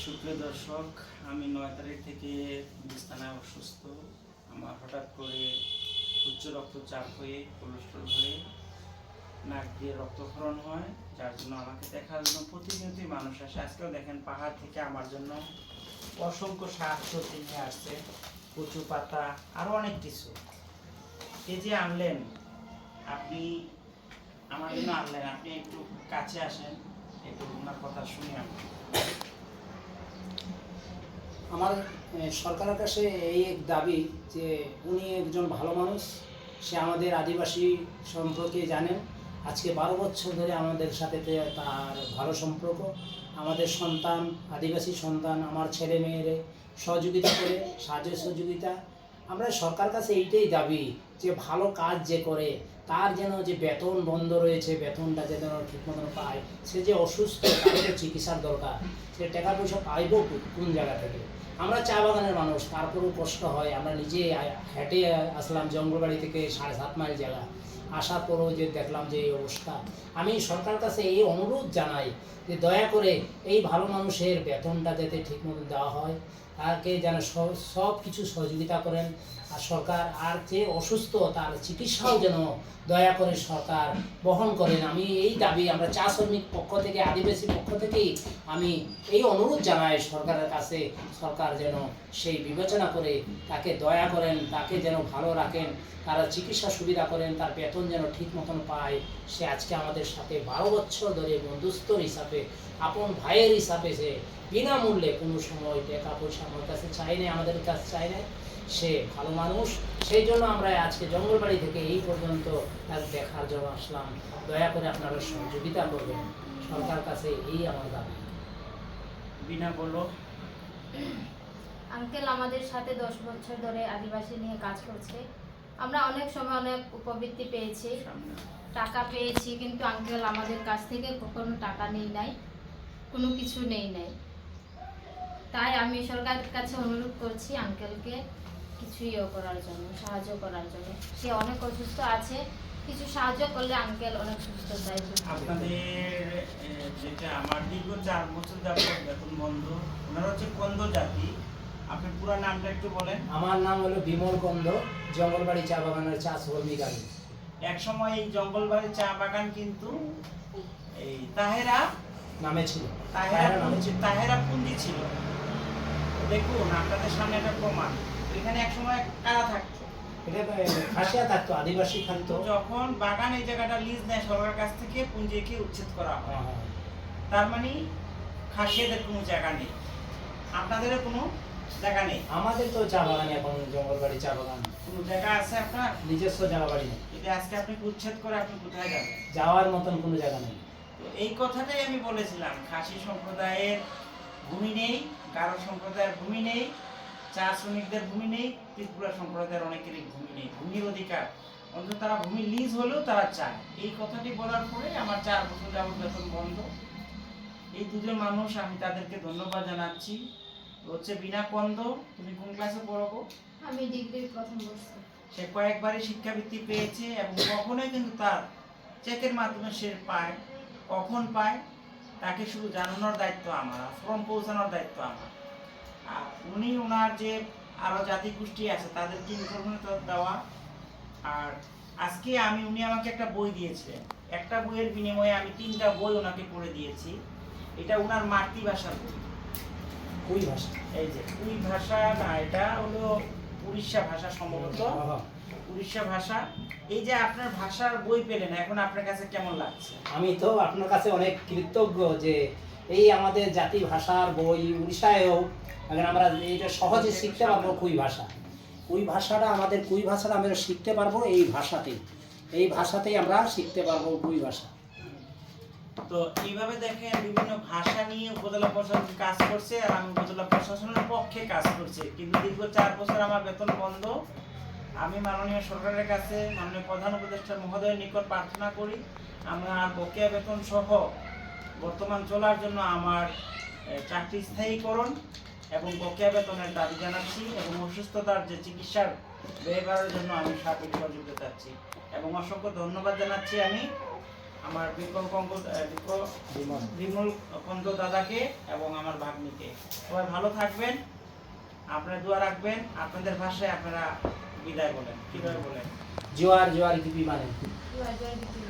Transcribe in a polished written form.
সুপ্রিয় দর্শক, আমি 9 তারিখ থেকে বিছানায় অসুস্থ। আমার হঠাৎ করে উচ্চ রক্তচাপ হয়ে কোলেস্ট্রল হয়ে নাক দিয়ে রক্তক্ষরণ হয়, যার জন্য আমাকে দেখার জন্য প্রতিনিয়তই মানুষ আসে। আজকেও দেখেন পাহাড় থেকে আমার জন্য অসংখ্য শাকসবজি নিয়ে আসছে, কচু পাতা, আরও অনেক কিছু। এই যে আনলেন, আপনি আমার জন্য আনলেন, আপনি একটু কাছে আসেন, একটু ওনার কথা শুনে আমি। আমার সরকারের কাছে এই এক দাবি যে উনি একজন ভালো মানুষ, সে আমাদের আদিবাসী সম্পর্কে জানেন। আজকে 12 বছর ধরে আমাদের সাথে তার ভালো সম্পর্ক। আমাদের সন্তান, আদিবাসী সন্তান, আমার ছেলে মেয়েরে সহযোগিতা করে, সাহায্য সহযোগিতা। আমরা সরকার কাছে এইটাই দাবি যে ভালো কাজ যে করে তার যেন যে বেতন বন্ধ রয়েছে, বেতনটা যেন ঠিক মতন পায়। সে যে অসুস্থ, তার যে চিকিৎসার দরকার, সে টাকা পয়সা পাইব কোন জায়গা থেকে? আমরা চা বাগানের মানুষ, তারপরেও কষ্ট হয়। আমরা নিজে হেঁটে আসলাম জঙ্গলবাড়ি থেকে 7.5 মাইল জায়গা, আসার পরেও যে দেখলাম যে এই অবস্থা। আমি সরকার কাছে এই অনুরোধ জানাই যে দয়া করে এই ভালো মানুষের বেতনটা যাতে ঠিক মতো দেওয়া হয়, তাকে যেন সব কিছু সহযোগিতা করেন। আর সরকার আর যে অসুস্থ তার চিকিৎসাও যেন দয়া করে সরকার বহন করেন। আমি এই দাবি, আমরা চা শ্রমিক পক্ষ থেকে, আদিবাসী পক্ষ থেকেই আমি এই অনুরোধ জানাই সরকারের কাছে। সরকার যেন সেই বিবেচনা করে তাকে দয়া করেন, তাকে যেন ভালো রাখেন, তারা চিকিৎসা সুবিধা করেন, তার বেতন যেন ঠিক মতন পায়। সে আজকে আমাদের সাথে 12 বছর ধরে বন্ধুত্বর হিসাবে, আপন ভাইয়ের হিসাবে সে বিনামূল্যে কোনো সময় টাকা পয়সা আমার কাছে চাই না, আমাদের কাছে চাই না। সে ভালো মানুষ, সেই জন্য আমরা আজকে জঙ্গলবাড়ি থেকে এই পর্যন্ত তাকে দেখার জন্য আসলাম। দয়া করে আপনারা সহযোগিতা করবেন, সরকার কাছে এই আমার দাবি। বিনা বলো। আঙ্কেল আমাদের সাথে 10 বছর ধরে আদিবাসী নিয়ে কাজ করছে। আমরা অনেক সময় অনেক উপবৃত্তি পেয়েছি, টাকা পেয়েছি, কিন্তু আঙ্কেল আমাদের কাছ থেকে কখনো টাকা নেই নাই, কোনো কিছু নেই নাই। তাই আমি সরকারের কাছে অনুরোধ করছি আঙ্কেলকে কিছু করার জন্য, সাহায্য করার জন্য। সে অনেক অসুস্থ আছে, কিছু সাহায্য করলে আঙ্কেল অনেক সুস্থ যায়। আপনাদের যেটা আমার দীর্ঘ 4 বছর যাবত বেতন বন্ধ। ওনারা হচ্ছে কন্দ জাতি। আপনার পুরো নামটা একটু বলেন। আমার নাম হলো বিমল কন্দ, জঙ্গলবাড়ি চা বাগানের চা শ্রমিক আমি। এক সময় এই জঙ্গলবাড়ি চা বাগান কিন্তু এই তাহেরা নামে ছিল, তাহেরা পুঞ্জি ছিল। দেখুন আপনাদের সামনে একটা প্রমাণ। এখানে এক সময় কারা থাকতো, এটা খাসিয়া থাকতো, আদিবাসী থাকতো। যখন বাগান এই জায়গাটা লিজ নেয় সরকারের কাছ থেকে, পুঞ্জিকে উচ্ছেদ করা হয়। তার মানে খাসিয়াদের কোনো জায়গা নেই, আপনাদেরও কোনো জায়গা নেই। আমাদের তো চা বাগানে এখন জঙ্গলবাড়ি চা বাগান কোনো জায়গা আছে আপনার? নিজস্ব জায়গা বাড়ি নেই। যদি আজকে আপনি উচ্ছেদ করে আপনি কোথায় যাবেন? যাওয়ার মতন কোনো জায়গা নেই। তো এই কথাটাই আমি বলেছিলাম, খাসি সম্প্রদায়ের ভূমি নেই, গারো সম্প্রদায়ের ভূমি নেই, চা শ্রমিকদের ভূমি নেই, ত্রিপুরা সম্প্রদায়ের অনেকেরই ভূমি নেই, ভূমির অধিকার। অন্তত তারা ভূমি লিজ হলেও তারা চায়। এই কথাটি বলার পরে আমার 4 বছর যাবত বেতন বন্ধ। এই দুজন মানুষ, আমি তাদেরকে ধন্যবাদ জানাচ্ছি। হচ্ছে বিনা কন্দ, তুমি কোন ক্লাসে পড়াবো? আমি ডিগ্রির প্রথম বর্ষ। সে কয়েকবারই শিক্ষাবৃত্তি পেয়েছে এবং কখনোই কিন্তু তার চেকের মাধ্যমে সে পায়। কখন পায় তাকে শুধু জানানোর দায়িত্ব আমার, ফর্ম পৌঁছানোর দায়িত্ব আমার। আর উনি ওনার যে আরও জাতিগোষ্ঠী আছে তাদেরকে ইনফরমেশন দেওয়া। আর আজকে উনি আমাকে একটা বই দিয়েছিলেন, একটা বইয়ের বিনিময়ে আমি 3টা বই ওনাকে পড়ে দিয়েছি। এটা ওনার মাতৃভাষার বই। কুই ভাষা, এই যে কুই ভাষা না, এটা হলো উড়িষ্যা ভাষা, সম্ভবত উড়িষ্যা ভাষা। এই যে আপনার ভাষার বই পেলেন, এখন আপনার কাছে কেমন লাগছে? আমি তো আপনার কাছে অনেক কৃতজ্ঞ যে এই আমাদের জাতি ভাষার বই উড়িষ্যায়ও এখন আমরা এইটা সহজে শিখতে পারবো। কুই ভাষা, কুই ভাষাটা আমাদের, কুই ভাষাটা আমরা শিখতে পারবো এই ভাষাতেই, এই ভাষাতেই আমরা শিখতে পারবো কুই ভাষা। তো এইভাবে দেখেন, বিভিন্ন ভাষা নিয়ে উপজেলা প্রশাসন কাজ করছে, আর আমি উপজেলা প্রশাসনের পক্ষে কাজ করছি। কিন্তু দীর্ঘ 4 বছর আমার বেতন বন্ধ। আমি মাননীয় সরকারের কাছে, মাননীয় প্রধান উপদেষ্টা মহোদয়ের নিকট প্রার্থনা করি আমার বকেয়া বেতন সহ বর্তমান চলার জন্য আমার চাকরি স্থায়ীকরণ এবং বকেয়া বেতনের দাবি জানাচ্ছি। এবং অসুস্থতার যে চিকিৎসার ব্যয়ভারের জন্য আমি সার্বিক সহযোগিতা চাচ্ছি। এবং অসংখ্য ধন্যবাদ জানাচ্ছি আমি আমার বিমল। বিমল কন্দ দাদাকে এবং আমার ভাগ্নিকে। সবাই ভালো থাকবেন, আপনারা দোয়া রাখবেন। আপনাদের ভাষায় আপনারা বিদায় বলেন, কিভাবে বলেন? জোয়ার জোয়ার কি মানে জয় জয় দিদি।